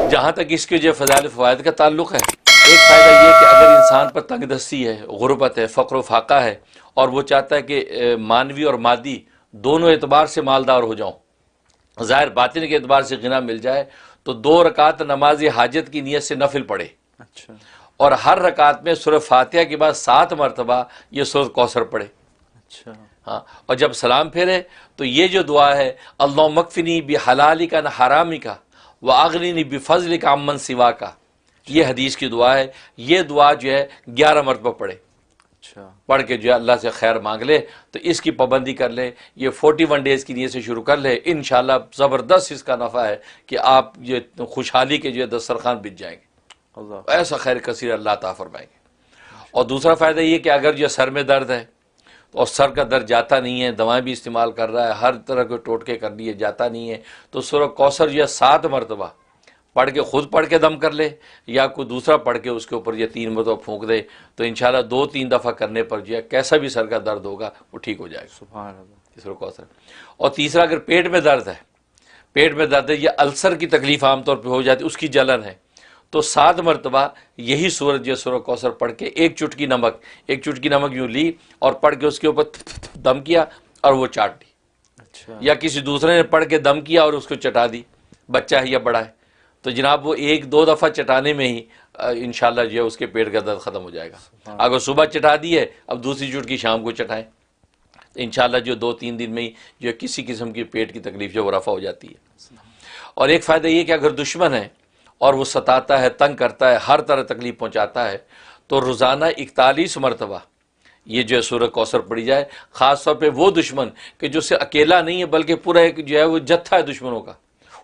जहाँ तक इसके जो फ़ज़ाइल फ़वाइद का ताल्लुक़ है, एक फ़ायदा ये कि अगर इंसान पर तंगदस्ती है, गुरबत है, फ़क्र फाका है और वो चाहता है कि मानवी और मादी दोनों एतबार से मालदार हो जाऊँ, ज़ाहिर बातिन के एतबार से गिना मिल जाए, तो 2 रकात नमाज हाजत की नीयत से नफिल पढ़े। अच्छा। और हर रकात में सूरह फातिहा के बाद 7 मरतबा ये सूरह कौसर पढ़े। अच्छा। हाँ, और जब सलाम फेरे तो ये जो दुआ है, अल्लाह मकफ़िनी बि हलालिका न हरामिका व अगनिनी बि फ़ज़लिका अम्मन सिवा का, ये हदीस की दुआ है। ये दुआ जो है 11 मरतबा पढ़े। अच्छा। पढ़ के जो है अल्लाह से खैर मांग ले, तो इसकी पाबंदी कर ले। ये 41 डेज़ की नीयत से शुरू कर ले, इंशाअल्लाह ज़बरदस्त इसका नफ़ा है कि आप ये खुशहाली के जो है दस्तरखान बिछ जाएंगे, अल्लाह। ऐसा खैर कसीर अल्लाह अता फरमाएंगे। और दूसरा फ़ायदा ये कि अगर जो सर में दर्द है और सर का दर्द जाता नहीं है, दवाएं भी इस्तेमाल कर रहा है, हर तरह के टोटके कर लिए, जाता नहीं है, तो सूरह कौसर जो है 7 मरतबा पढ़ के, खुद पढ़ के दम कर ले या कोई दूसरा पढ़ के उसके ऊपर ये 3 मरतबा फूंक दे, तो इंशाल्लाह 2-3 दफ़ा करने पर जो है कैसा भी सर का दर्द होगा वो ठीक हो जाएगा। सुभान अल्लाह। सूरह कौसर। और तीसरा, अगर पेट में दर्द है, पेट में दर्द है या अल्सर की तकलीफ आमतौर पर हो जाती है, उसकी जलन है, तो 7 मरतबा यही सूरत जो सूरह कौसर पढ़ के एक चुटकी नमक यूँ ली और पढ़ के उसके ऊपर दम किया और वो चाट दी। अच्छा। या किसी दूसरे ने पढ़ के दम किया और उसको चटा दी, बच्चा है या बड़ा है, तो जनाब वो 1-2 दफ़ा चटाने में ही इंशाल्लाह जो है उसके पेट का दर्द ख़त्म हो जाएगा। अगर सुबह चटा दी है, अब दूसरी चुटकी शाम को चटाएं, तो इंशाल्लाह जो 2-3 दिन में ही जो किसी किस्म की पेट की तकलीफ जो वो रफ़ा हो जाती है। और एक फ़ायदा ये कि अगर दुश्मन है और वो सताता है, तंग करता है, हर तरह तकलीफ पहुँचाता है, तो रोज़ाना 41 मरतबा ये जो है सूरह कौसर पढ़ी जाए। ख़ास तौर पे वो दुश्मन कि जो सिर्फ अकेला नहीं है बल्कि पूरा एक जो है वो जत्था है दुश्मनों का,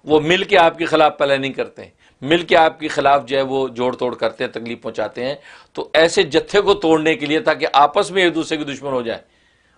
वो मिल के आपके ख़िलाफ़ प्लानिंग करते हैं, मिल के आपके ख़िलाफ़ जो है वो जोड़ तोड़ करते हैं, तकलीफ़ पहुँचाते हैं। तो ऐसे जत्थे को तोड़ने के लिए, ताकि आपस में एक दूसरे के दुश्मन हो जाए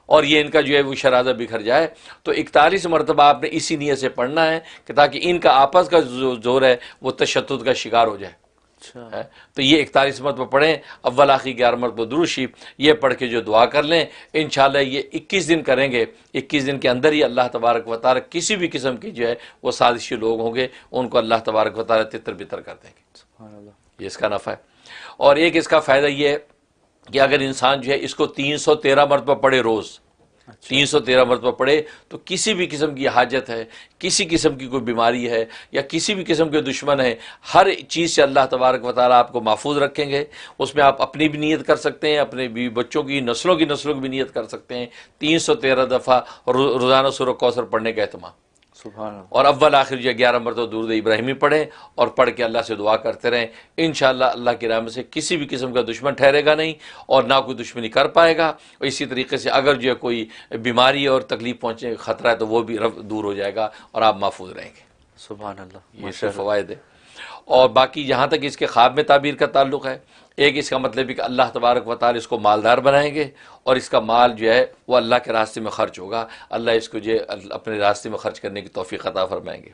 और ये इनका जो है वो शराज़ा बिखर जाए, तो 41 मरतबा आपने इसी नीयत से पढ़ना है कि ताकि इनका आपस का जो जोर है वो तशद्दुद का शिकार हो जाए। अच्छा। है तो ये 41 मरतबा पढ़ें, अव्वल आखिर 11 मरतबा दुरूद शरीफ ये पढ़ के जो दुआ कर लें, इंशाअल्लाह ये 21 दिन करेंगे। 21 दिन के अंदर ही अल्लाह तबारक व तआला किसी भी किस्म की जो है वो साजिशी लोग होंगे उनको अल्लाह तबारक व तआला तितर बितर कर देंगे। सुभान अल्लाह। ये इसका नफ़ा है। और एक इसका फ़ायदा ये है कि अगर इंसान जो है इसको 313 मरतबा पढ़े, रोज़ 313 मरतबा पढ़े, तो किसी भी किस्म की हाजत है, किसी किस्म की कोई बीमारी है या किसी भी किस्म के दुश्मन है, हर चीज़ से अल्लाह तबारक व तआला आपको महफूज रखेंगे। उसमें आप अपनी भी नीयत कर सकते हैं, अपने बीवी बच्चों की नस्लों की भी नीयत कर सकते हैं। 313 दफ़ा रोज़ाना सूरह कौसर पढ़ने का एहतमाम। सुभान अल्लाह। और अव्वल आखिर जो 11 मरतबा दुरूद इब्राहिमी पढ़ें और पढ़ के अल्लाह से दुआ करते रहें। इंशाअल्लाह अल्लाह की रहमत से किसी भी किस्म का दुश्मन ठहरेगा नहीं और ना कोई दुश्मनी कर पाएगा। और इसी तरीके से अगर जो है कोई बीमारी और तकलीफ पहुँचने का ख़तरा है तो वो भी दूर हो जाएगा और आप महफूज रहेंगे। सुभान अल्लाह। ये इसके फ़वाइद है। और बाकी जहाँ तक इसके ख्वाब में ताबीर का ताल्लुक़ है, एक इसका मतलब है कि अल्लाह तबारक व तआला इसको मालदार बनाएंगे और इसका माल जो है वो अल्लाह के रास्ते में ख़र्च होगा। अल्लाह इसको जो अपने रास्ते में ख़र्च करने की तौफ़ीक़ अता फ़रमाएंगे।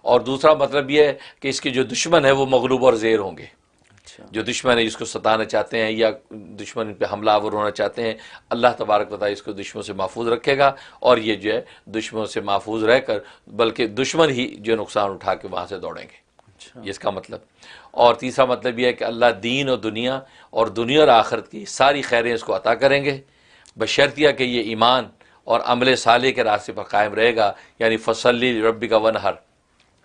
और दूसरा मतलब ये है कि इसके जो दुश्मन है वो मग़लूब और ज़ेर होंगे। अच्छा। जो दुश्मन है जिसको सताना चाहते हैं या दुश्मन इन पर हमलावर होना चाहते हैं, अल्लाह तबारक व तआला इसको दुश्मनों से महफूज रखेगा और ये जो है दुश्मनों से महफूज रहकर बल्कि दुश्मन ही जो नुकसान उठा के वहाँ से दौड़ेंगे। अच्छा। ये इसका मतलब। और तीसरा मतलब यह है कि अल्लाह दीन और दुनिया और आखिरत की सारी खैरें इसको अता करेंगे, बशर्तिया कि ये ईमान और अमल साले के रास्ते पर कायम रहेगा। यानी फसल्ली रब्बिका वनहर,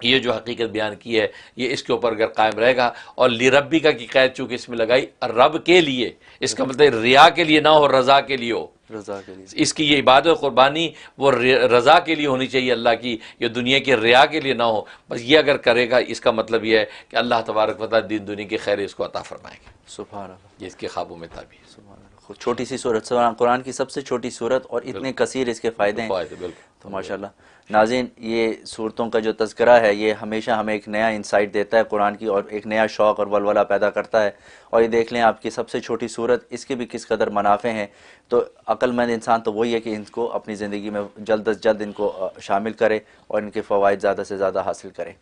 ये जो हकीकत बयान की है ये इसके ऊपर अगर कायम रहेगा। और लिरब्बिका की कैद चूँकि इसमें लगाई रब के लिए, इसका मतलब रिया के लिए ना हो, रज़ा के लिए हो। रज़ा के लिए इसकी ये इबादत कुर्बानी वो रज़ा के लिए होनी चाहिए अल्लाह की, ये दुनिया के रिया के लिए ना हो। बस ये अगर करेगा इसका मतलब ये है कि अल्लाह तबारक व तआला दीन दुनिया की खैर इसको अता फरमाएंगे। सुभान अल्लाह। ये इसके ख्वाबों में ताबीर। सुभान अल्लाह। छोटी सी सूरत, कुरान की सबसे छोटी सूरत और इतने कसीर इसके फ़ायदे हैं। बिल्कुल। तो माशाल्लाह नाज़रीन, ये सूरतों का जो तज़किरा है ये हमेशा हमें एक नया इंसाइट देता है कुरान की और एक नया शौक़ और वलवला पैदा करता है। और ये देख लें आपकी सबसे छोटी सूरत, इसके भी किस कदर मुनाफ़े हैं। तो अक्लमंद इंसान तो वही है कि इनको अपनी ज़िंदगी में जल्द अज जल्द इनको शामिल करे और इनके फ़वाइद ज़्यादा से ज़्यादा हासिल करें।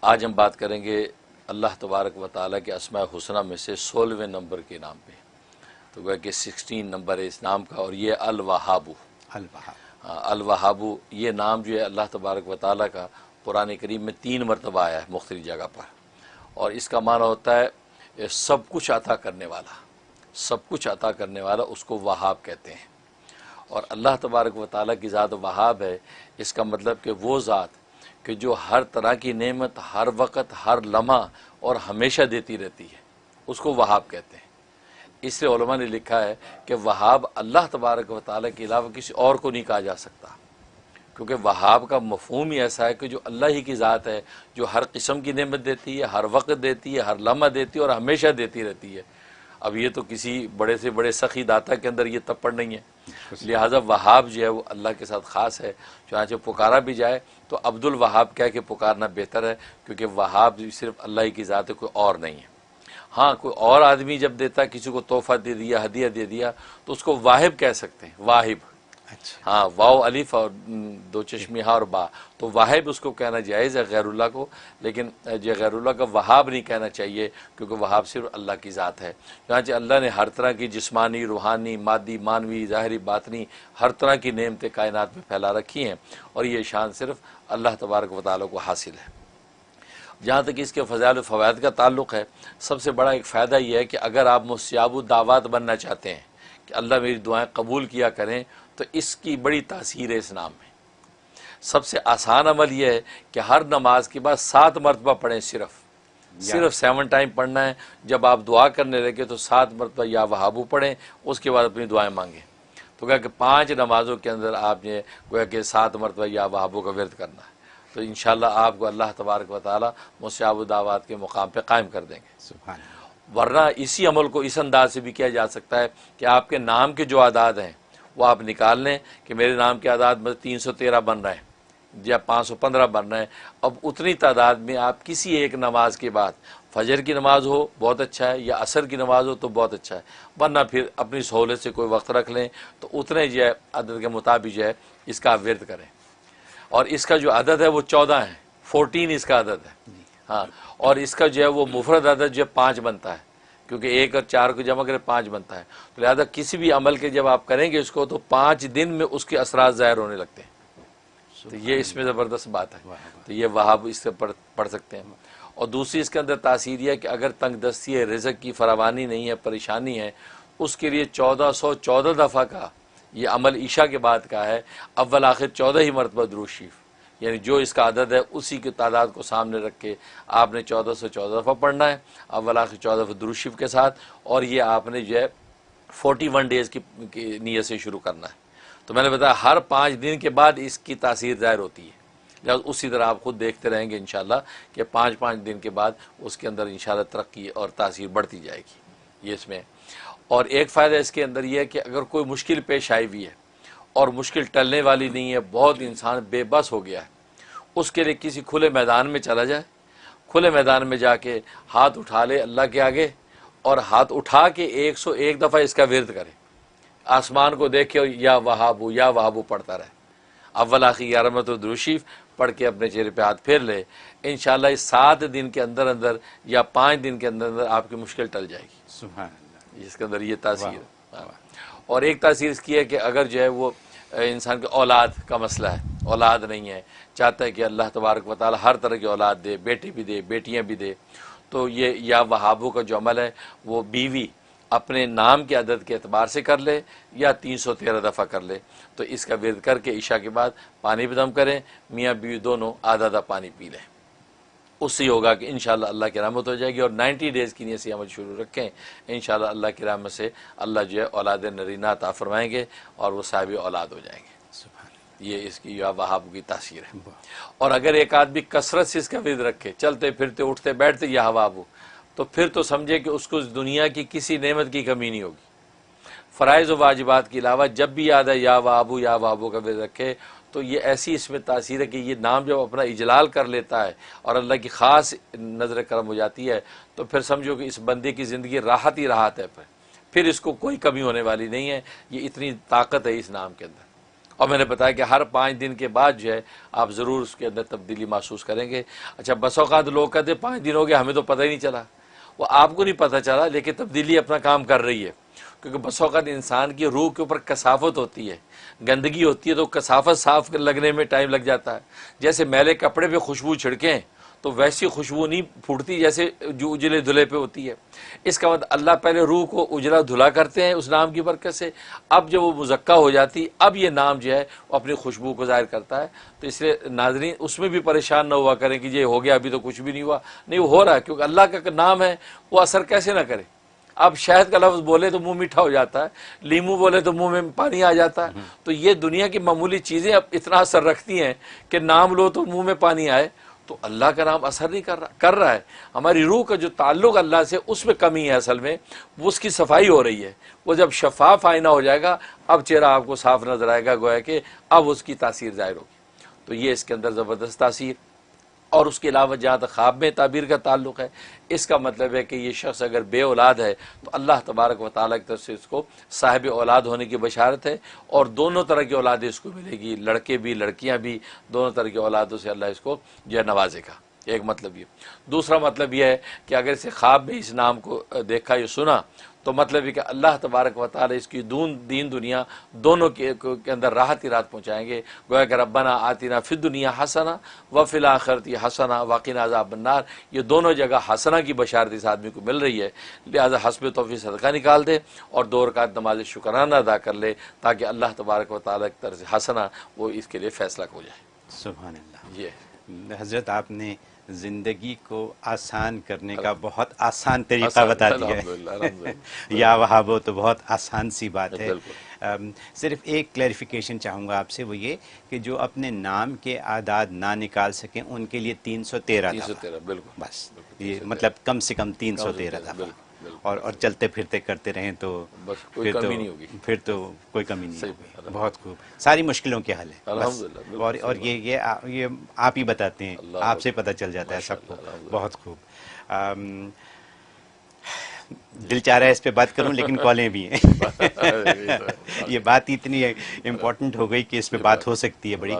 आज हम बात करेंगे अल्लाह तबारक व तआला के अस्माए हुस्ना में से 16वें नंबर के नाम पे। तो वह कि 16 नंबर है इस नाम का और ये अल वहाबू। अल वहाबू ये नाम जो है अल्लाह तबारक व तआला का कुरान करीम में 3 मरतबा आया है मुख्तलिफ जगह पर, और इसका माना होता है सब कुछ अता करने वाला, सब कुछ अता करने वाला, उसको वहाब कहते हैं। और अल्लाह तबारक व तआला की ज़ात वहाब है, इसका मतलब कि वो ज़ात कि जो हर तरह की नेमत हर वक्त हर लम्हा और हमेशा देती रहती है, उसको वहाब कहते हैं। इसलिए उलमा ने लिखा है कि वहाब अल्लाह तबारक व तआला के अलावा किसी और को नहीं कहा जा सकता, क्योंकि वहाब का मफहूम ही ऐसा है कि जो अल्लाह ही की ज़ात है, जो हर किस्म की नेमत देती है, हर वक्त देती है, हर लम्हा देती है और हमेशा देती रहती है। अब ये तो किसी बड़े से बड़े सखी दाता के अंदर ये तप्पड़ नहीं है, लिहाजा वहाब जो है वो अल्लाह के साथ ख़ास है। चुनांचे पुकारा भी जाए तो अब्दुल वहाब कह के पुकारना बेहतर है, क्योंकि वहाब सिर्फ अल्लाह ही की ज़ात है, कोई और नहीं है। हाँ, कोई और आदमी जब देता, किसी को तोहफ़ा दे दिया, हदिया दे दिया, तो उसको वाहिब कह सकते हैं, वाहिब। अच्छा। हाँ, वाव अलिफ और 2 चश्मी हा और बा, तो वाहिब उसको कहना जायज़ है गैरुल्लाह को, लेकिन जो गैरुल्लाह का वहाब नहीं कहना चाहिए, क्योंकि वहाब सिर्फ अल्लाह की ज़ात है। चुनांचे अल्लाह ने हर तरह की जिस्मानी, रूहानी, मादी, मानवी, ज़ाहिरी, बातनी हर तरह की नेमतें कायनात में फैला रखी हैं, और ये शान सिर्फ अल्लाह तबारक व तआला को हासिल है। जहाँ तक इसके फ़ज़ाइल व फ़वाइद का ताल्लुक़ है, सबसे बड़ा एक फ़ायदा यह है कि अगर आप मुस्ताजब दावत बनना चाहते हैं कि अल्लाह मेरी दुआएं कबूल किया करें, तो इसकी बड़ी तासीर है इस नाम में। सबसे आसान अमल यह है कि हर नमाज के बाद 7 मरतबा पढ़ें, सिर्फ 7 टाइम पढ़ना है। जब आप दुआ करने लगे तो 7 मरतबा या वहाबू पढ़ें, उसके बाद अपनी दुआएं मांगें। तो कहा कि 5 नमाज़ों के अंदर आपने गोया कि 7 मरतबा या वहाबू का विर्द करना है, तो इंशाअल्लाह आपको अल्लाह तबारक व तआला मुस्ताजब दावत के मुकाम पर कायम कर देंगे। सुभान अल्लाह। वरना इसी अमल को इस अंदाज से भी किया जा सकता है कि आपके नाम के जो आदाद हैं वो आप निकाल लें कि मेरे नाम के आदाद में 313 बन रहे हैं या 515 बन रहे हैं। अब उतनी तादाद में आप किसी एक नमाज के बाद, फजर की नमाज हो बहुत अच्छा है, या असर की नमाज हो तो बहुत अच्छा है, वरना फिर अपनी सहूलत से कोई वक्त रख लें, तो उतने जो है अदद के मुताबिक जो है इसका आप विर्द करें। और इसका जो अदद है वो 14 है, 14 इसका अदद है। हाँ, और इसका जो है वो मुफरद अदद जो है 5 बनता है, क्योंकि 1 और 4 को जमा करें 5 बनता है। तो लिहाजा किसी भी अमल के जब आप करेंगे इसको, तो 5 दिन में उसके असरात ज़ाहिर होने लगते हैं। तो ये इसमें ज़बरदस्त बात है। तो ये वहाब इससे पढ़ सकते हैं। और दूसरी इसके अंदर तासीर है कि अगर तंगदस्ती है, रिज़्क़ की फरावानी नहीं है, परेशानी है, उसके लिए 1414 दफ़ा का ये अमल ईशा के बाद का है। अव्वल आखिर 14 ही मरतबा दुरूद शरीफ, यानी जो इसका अदद है उसी की तादाद को सामने रख के आपने 1414 दफ़ा पढ़ना है, अव्वल आखिर 14 दफ़ा दुरूद शरीफ के साथ। और ये आपने जो है 41 डेज़ की नीयत से शुरू करना है। तो मैंने बताया हर 5 दिन के बाद इसकी तासीर ज़ाहिर होती है। लिहाजा उसी तरह आप खुद देखते रहेंगे इंशाअल्लाह कि 5-5 दिन के बाद उसके अंदर इंशाअल्लाह तरक्की और तासीर बढ़ती जाएगी। ये इसमें। और एक फ़ायदा इसके अंदर ये है कि अगर कोई मुश्किल पेश आई हुई है और मुश्किल टलने वाली नहीं है, बहुत इंसान बेबस हो गया है, उसके लिए किसी खुले मैदान में चला जाए, खुले मैदान में जाके हाथ उठा ले अल्लाह के आगे, और हाथ उठा के 101 दफ़ा इसका विर्द करे, आसमान को देखे और या वहाबू पढ़ता रहे। अव्वल आखिर 11 मरतबा दुरूद शरीफ पढ़ के अपने चेहरे पे हाथ फेर ले, इंशाअल्लाह इस 7 दिन के अंदर अंदर या 5 दिन के अंदर अंदर आपकी मुश्किल टल जाएगी। सुभान अल्लाह। इसके अंदर ये तासीर है। और एक तासीर इसकी है कि अगर जो है वो इंसान के औलाद का मसला है, औलाद नहीं है, चाहता है कि अल्लाह तबारक व तआला हर तरह की औलाद दे, बेटे भी दे, बेटियां भी दे, तो ये या वहाबों का जो अमल है वो बीवी अपने नाम के अदद के एतबार से कर ले या 313 दफ़ा कर ले। तो इसका विर्द करके ईशा के बाद पानी भी दम करें, मियाँ बीवी दोनों आधा आधा पानी पी लें, उससे होगा कि इंशाअल्लाह अल्लाह की रहमत हो जाएगी। और 90 डेज़ की नीयत से अमल शुरू रखें, इंशाअल्लाह अल्लाह की रहमत से अल्लाह जो है औलाद नरीना अता फरमाएंगे और वो साहिब औलाद हो जाएंगे। ये इसकी या वहाब की तासीर है। और अगर एक आदमी कसरत से इसका विर्द रखे, चलते फिरते उठते बैठते या वहाबू, तो फिर तो समझे कि उसको इस दुनिया की किसी नेमत की कमी नहीं होगी। फ़राइज़ व वाजिबात के अलावा जब भी याद है या वहाबू का विर्द रखे, तो ये ऐसी इसमें तासीर है कि ये नाम जब अपना इजलाल कर लेता है और अल्लाह की ख़ास नज़र करम हो जाती है, तो फिर समझो कि इस बंदे की ज़िंदगी राहत ही राहत है। फिर इसको कोई कमी होने वाली नहीं है। ये इतनी ताकत है इस नाम के अंदर। और मैंने बताया कि हर 5 दिन के बाद जो है आप ज़रूर उसके अंदर तब्दीली महसूस करेंगे। अच्छा, बस औक़ात लोग कहते 5 दिन हो गए हमें तो पता ही नहीं चला, वो आपको नहीं पता चला, लेकिन तब्दीली अपना काम कर रही है। क्योंकि बस औक़ात इंसान की रूह के ऊपर कसाफत होती है, गंदगी होती है, तो कसाफत साफ लगने में टाइम लग जाता है। जैसे मैले कपड़े पे खुशबू छिड़कें तो वैसी खुशबू नहीं फूटती जैसे जो उजले धुले पे होती है। इसका मतलब अल्लाह पहले रूह को उजला धुला करते हैं उस नाम की बरकत से, अब जब वो मुज़क्का हो जाती, अब ये नाम जो है वो अपनी खुशबू को ज़ाहिर करता है। तो इसलिए नाज़रीन उसमें भी परेशान ना हुआ करें कि ये हो गया, अभी तो कुछ भी नहीं हुआ। नहीं, वो हो रहा है, क्योंकि अल्लाह का नाम है, वो असर कैसे ना करे। अब शहद का लफ्ज़ बोले तो मुंह मीठा हो जाता है, लीमू बोले तो मुंह में पानी आ जाता है। तो ये दुनिया की मामूली चीज़ें अब इतना असर रखती हैं कि नाम लो तो मुंह में पानी आए। तो अल्लाह का नाम असर नहीं कर रहा है। हमारी रूह का जो ताल्लुक़ अल्लाह से, उसमें कमी है असल में, वो उसकी सफाई हो रही है। वो जब शफाफ आईना हो जाएगा, अब चेहरा आपको साफ नजर आएगा, गोया कि अब उसकी तासीर ज़ाहिर होगी। तो ये इसके अंदर ज़बरदस्त तासीर। और उसके अलावा जहाँ तक ख्वाब में ताबीर का ताल्लुक़ है, इसका मतलब है कि ये शख्स अगर बे औलाद है तो अल्लाह तबारक व तआला की तरफ से इसको साहिब औलाद होने की बशारत है, और दोनों तरह की औलादें इसको मिलेगी, लड़के भी लड़कियाँ भी, दोनों तरह की औलादों से अल्लाह इसको जो है नवाजेगा। एक मतलब ये। दूसरा मतलब यह है कि अगर इसे ख्वाब में इस नाम को देखा या सुना तो मतलब है कि अल्लाह तबारक व तआला इसकी दीन दुनिया दोनों के अंदर राहत ही राहत पहुँचाएंगे। गोया कि रब्बना आतिना फिद दुनिया हसना व फिल आखिरती हसना वक़िना अज़ाबन्नार, ये दोनों जगह हसना की बशारत इस आदमी को मिल रही है। लिहाजा हस्ब तौफीक सदका निकाल दे और 2 रकात नमाज शुक्राना अदा कर ले, ताकि अल्लाह तबारक व तआला की तरफ से हसना वो इसके लिए फ़ैसला हो जाए। सुभान अल्लाह। ये हज़रत आपने ज़िंदगी को आसान करने का बहुत आसान तरीक़ा बता दिया है। या वहाबो तो बहुत आसान सी बात है। सिर्फ एक क्लैरिफिकेशन चाहूँगा आपसे, वो ये कि जो अपने नाम के आदाद ना निकाल सकें उनके लिए 313 बिल्कुल, बस ये मतलब कम से कम 313 दफ़ा, और चलते फिरते करते रहें तो बस कोई कमी नहीं होगी, फिर तो कोई कमी नहीं होगी। बहुत खूब, सारी मुश्किलों के हल है अल्हम्दुलिल्लाह। और ये आप ही बताते हैं, आपसे पता चल जाता है सबको। बहुत खूब। दिल चाह रहा है इस पे बात करूं, लेकिन कॉलें भी हैं। ये बात इतनी इम्पोर्टेंट हो गई कि इस पे बात हो सकती है बड़ी।